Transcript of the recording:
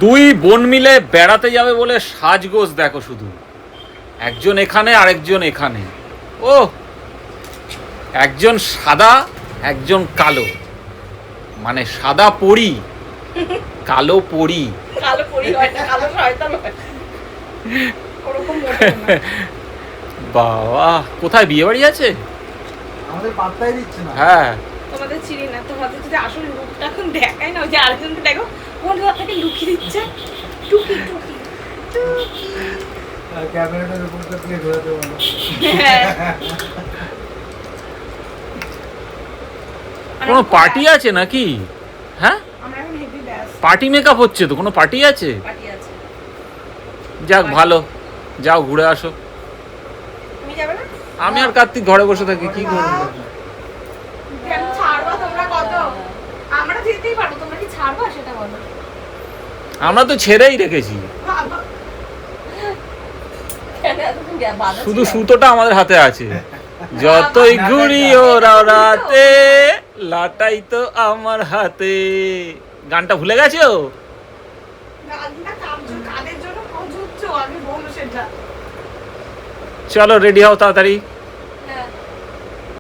দুই বোন মিলে বেড়াতে যাবে বলে সাজগোজ দেখো শুধু, একজন এখানে আরেকজন এখানে। ও, একজন সাদা একজন কালো, মানে সাদা পরি কালো পরি। কালো পরি হয় না, কালো শয়তান হয়। ওরকম মোটেও না। বাবা, কোথায় বিয়ে বাড়ি আছে? আমাদের পাত্তাই দিচ্ছে না। হ্যাঁ, তোমাদের চিনি না, তোমাদের যদি আসল রূপটা এখন দেখাই না, ওই যে আরেকজনকে দেখো কোন আপনাকে লুকিয়ে দিচ্ছে, টুকি টুকি টুকি। ক্যামেরাটার উপরটা প্লে ঘোরাতে বলো। হ্যাঁ। কোনো পার্টি আছে নাকি? হ্যাঁ, আমরা এখন হেভি ব্যাস পার্টি মেকআপ হচ্ছে তো, কোনো পার্টি আছে? পার্টি আছে। যাক ভালো, যাও ঘুরে আসো। তুমি যাবে না? আমি আর কার্তিক ঘরে বসে থাকি, কি করবো? কেন ছাড়বা তোমরা কত? আমরা যেতেই পারবো, তোমরা কি ছাড়বা সেটা বলো। আমরা তো ছেড়েই রেখেছি, কেন এতক্ষণ বাধা শুধু ছিল? সুতোটা আমাদের হাতে আছে। যতই ঘুরি ওরাও রাতে, লাটাই তো আমার হাতে। গানটা ভুলে গেছো? গানটা কাদের জন্য প্রযোজ্য আগে বলো সেটা। চলো রেডি হও তাড়াতাড়ি।